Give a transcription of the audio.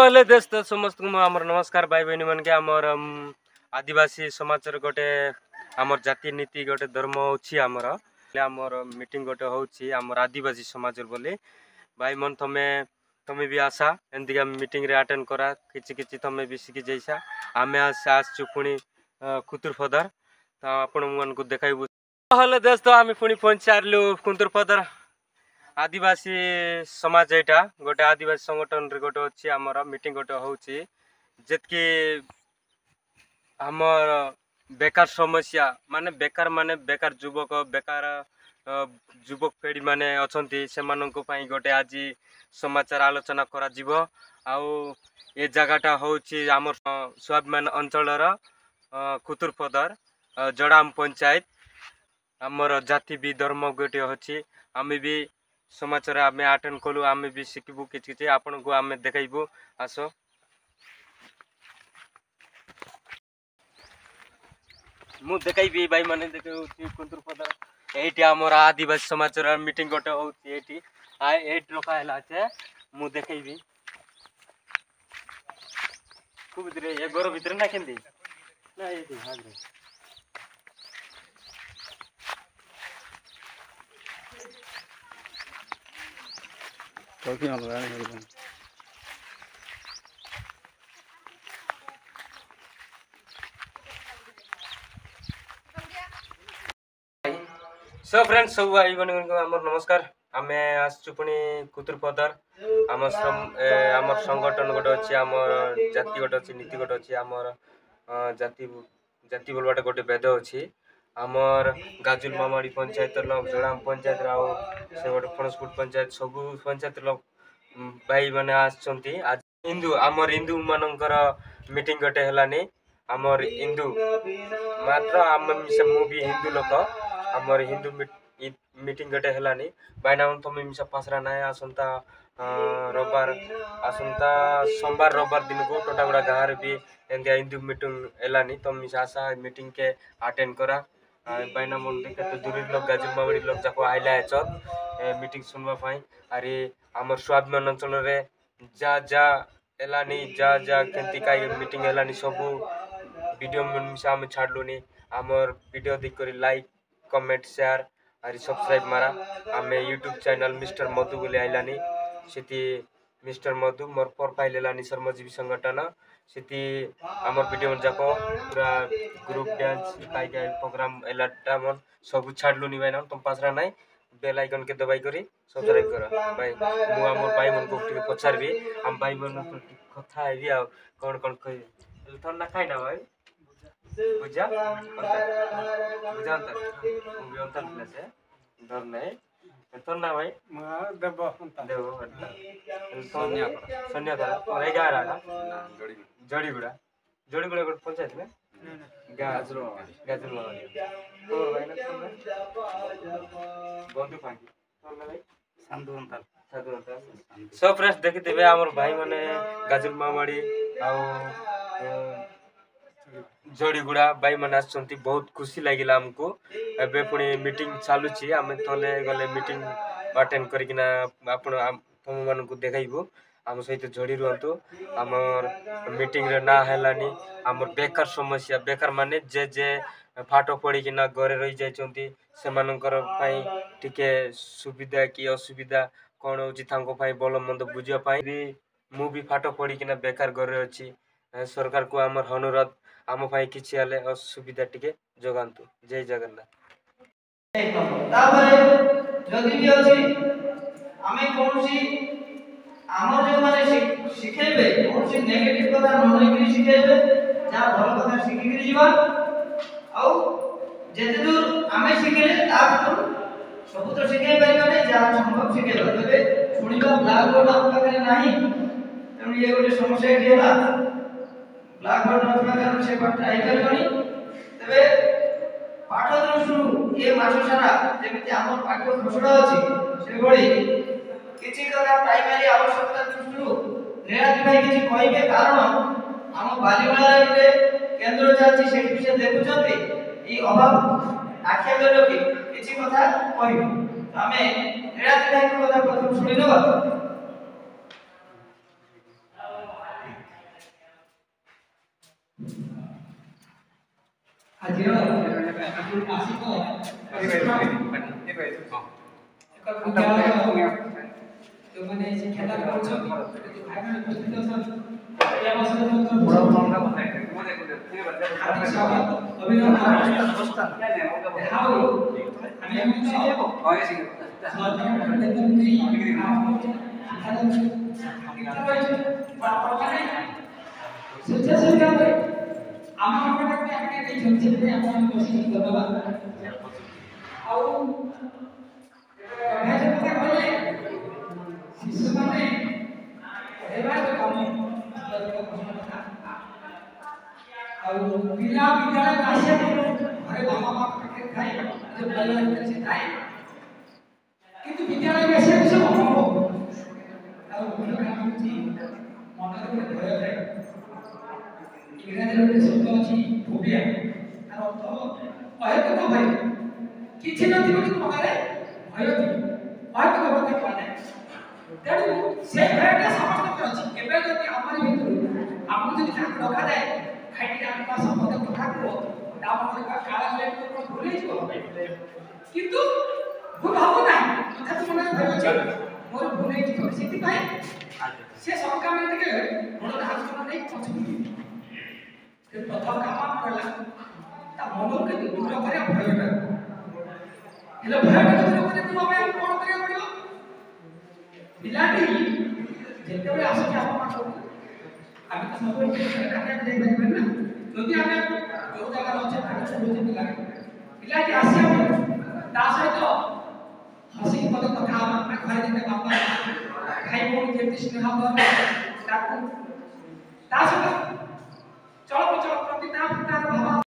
Hello देश तो समस्त आमर नमस्कार भाई बहनी मन के आमर आदिवासी समाज गोटे आमर जाति नीति गोटे धर्म अच्छी आमर आमर मीटिंग गोटे होची आमर आदिवासी समाज बोली भाई मन तुम्हें भी आशा एमती मीटिंग रे अटेंड करा किछि तुम्हें भी शिखी जाइसा आमे आसचु पुणी कुतुर फदर तो आपण मन को देखाइबु। हेलो देश तो आम पुणी पहुंच सारू कुतुर फदर आदिवासी समाज एटा गोटे आदिवासी संगठन रे गोटे अच्छी आमर मीटिंग गोटे होची जेतकी आमर बेकार समस्या माने बेकार युवक बेकार युवक पीढ़ी माने अछंती सेमानंको पई गोटे आज समाचार आलोचना करा जिवो आउ ए जगहटा होची आमर स्वाभिमान अंचलर कुतुरपदर जड़ाम पंचायत आमर जाति भी धर्म गोटे अच्छी आम भी समाचार आम अटेंड कलु आम भी शिखबू कि आपन को आम देखाइबू आस मु देखाइबी भाई माने कुतुरपदर एटी आमर आदिवासी समाचार मीटिंग गोटे होची एटी एट रखा है छे मु देखाइबी खूब रे ए घर भीतर ना केंदी ना एटी हागरे कॉफी मंगवा है सो फ्रेंड्स सब भाई बहन आमर नमस्कार आमे आसचु पुणी कुतुरपदर आमर संगठन गोटे अच्छी आमर जाति गोटे अच्छी नीति गोटे अच्छी आमर जाति जाति बोलवाटा गोटे भेद अच्छी आमर गाजुल मामाड़ी पंचायत जड़ाम पंचायत राव से गोटे फणसपुर पंचायत सब पंचायत लोग भाई मैंने आसचंती आज हिंदू आमर हिंदू मानकर मीटिंग गोटे हेलानी आमर हिंदू मात्र आम मु भी हिंदू लोक आमर हिंदू मीटिंग गोटे हेलानी बाइना तुम मिसा पासरा ना आसंता रविवार आसंता सोमवार रविवार दिन को टोटागुड़ा गाँव भी एमती हिंदू मीटिंग हेलानी तुम मिसा आशा मीटिंग के अटेंड करा बाइना मन के दूरी लोग गाजुल मामड़ी लोग जाको आइला मीटिंग सुनवा पाई अरे आमर स्वाभिमान अंचल रे जा जा एलानी जा जा केंती काई मीटिंग एलानी सब वीडियो मिसा हम छाड़लुनी आमर वीडियो देख कर लाइक कमेंट शेयर और सब्सक्राइब मारा आम यूट्यूब चैनल मिस्टर मधु बोले आइलानी सीति मिस्टर मधु मोर प्रोफाइल एलानी श्रमजीवी संगठन सीति आमर वीडियो जाको पूरा ग्रुप डांस काई काई प्रोग्राम एलाटा मन सब छाड़लुनी भाई तुम पासरा नाई बेल आइकन के दबाई करी सब्सक्राइब करा भाई मु आमर भाई मन को टिके पछारबी हम भाई मन को कथा हेबी आ कोन कोन कहि थन्ना खाइ ना भाई बुझा बुझा अंतर से डर नहीं थन्ना भाई देव देव सोनिया सोनिया था और 11 ना जड़ीगुड़ा जड़ीगुड़ा को पंचायत में गाजरो गाजरो और भाई ना बंधु फांकी तोरना भाई साधु अंतर सब फ्रेंड्स देखिथिबे हमर भाई माने गाजुल मामाड़ी आ जड़ीगुड़ा भाई मन आसचंती बहुत खुशी लागिला हमको एबे पुणी मीटिंग चालुची आमे तले गले मीटिंग अटेंड करिकिना आपण तुम मन को देखाइबो आम सहित जोड़ी रुहतु आमर मीटिंग रे ना हेलानी आमर बेकार समस्या बेकार माने जे जे फाटो पड़ी कि ना घरे रही जाइचंती सेमानकर पई टिके सुविधा की असुविधा कोन होची थांको पई बोल मंद बुझिया पई भी मु भी फाटो पड़ी कि ना बेकार घरे अछि सरकार को आमर अनुरोध आम भाई किछि आले असुविधा टिके जोगांतु जय जगन्नाथ तापरे जदि भी अछि आमे कोनसी आमर जो माने शिखेबे कोनसी नेगेटिव कथा न होई शिखेबे जा भल कथा शिखि करी जीवा आउ जेते दूर आमे शिखेले ता दूर सब तो शिखे पाइबाने जा संभव शिखेबा तबे सुनिबा ब्लैक बोर्ड हम पाखरे नाही तनु ये गोटे समस्या एठी होला ब्लैक बोर्ड नथबा कारण से बात ट्राई करबनी तबे पाठ दृष्टिରୁ ए मास सारा जेमिति हमर पाठ्य घोषणा अछि से भଳି किछि कथा प्राइमरी आवश्यकता दृष्टिରୁ निराजी भाई किछि कहिबे कारण हम बालीमेला रे केंद्र चाची सेठी से देखुछथि ई अभाव आख्या गलो कि किछि कथा कहिबे हमें निराजी भाई को कथा प्रथम सुनि लेबा ଆଜିର ମାସିକ ଏକ ବିଦ୍ୟାଳୟ ଯେଉଁମାନେ ଶିକ୍ଷାଦାନ କରୁଛନ୍ତି ଯଦି ଭାଇମାନେ ଉପସ୍ଥିତ ଅଛନ୍ତି ଓଡ଼ିଆ ଭାଷାର ଶିଶୁମାନେ ପଢ଼େଇବା କାମ ଆଉ ପିଲା ବିଦ୍ୟାଳୟ ଆସିବା ଘରେ ବାପା ମା ପାଖରେ ଥାଏ ସେ ଥାଏ କିନ୍ତୁ ବିଦ୍ୟାଳୟ ଆସିବାକୁ ସେ ଅଭାବ ଆଉ ମୁଖ୍ୟ କାରଣ ହେଉଛି ମନରେ ଗୋଟେ ଭୟ ଥାଏ। ଇଂରାଜୀରେ ଗୋଟେ ଶବ୍ଦ ଅଛି ଫୋବିଆ, ତାର ଅର୍ଥ ଅହେତୁକ ଭୟ। କିଛି ନଥିବ କିନ୍ତୁ ମନରେ ଭୟ ଥିବ, ଅହେତୁକ ଭୟ କୁହାଯାଏ। ତେଣୁ ସେ ଭୟଟା ସମସ୍ତଙ୍କର ଅଛି। ଏବେ ଯଦି ଆମର ଭିତରୁ ଆମକୁ ଯଦି କାହାକୁ ଡକାଯାଏ ଖାଇକି ଆମେ ତା ସମ୍ବନ୍ଧ କଥା କୁହ ତା ମନରେ କାଳ ଭୁଲିଯିବ କିନ୍ତୁ ଭୁଲ ହବ ନାହିଁ, ତଥାପି ମନରେ ଭୟ ଅଛି ମୋର ଭୁଲ ହେଇଯିବ। ସେଥିପାଇଁ ସେ ସବୁ କାମ ଟିକେ ବଡ଼ ଧାରଣା ନେଇ ପଛକୁ ପ୍ରଥମ କାମ ଆମର ହେଲା ତା ମନକୁ କିନ୍ତୁ ଦୂର କରିବା ଭୟଟା। ହେଲେ ଭୟଟାକୁ ଦୂର କରିବା ପାଇଁ ଆମକୁ କ'ଣ କରିବାକୁ ପଡ଼ିବ? ପିଲାଟି ଯେତେବେଳେ ଆସୁଛି ଆମ ପାଖକୁ ଆମେ ତ ସବୁବେଳେ କାଟିବାକୁ ଯାଇପାରିବା ନା। ଯଦି ଆମେ ଯୋଉ ଜାଗାରେ ଅଛେ ତାକୁ ଶୁଣୁଛେ ପିଲାଟି ଆସିବା ତା ସହିତ ହସିକି ପଦେ କଥା ହେବା, ଘରେ ଯେତେ ବାପା ଭାଇ ଭଉଣୀ ଯେମିତି ସ୍ନେହ ତାକୁ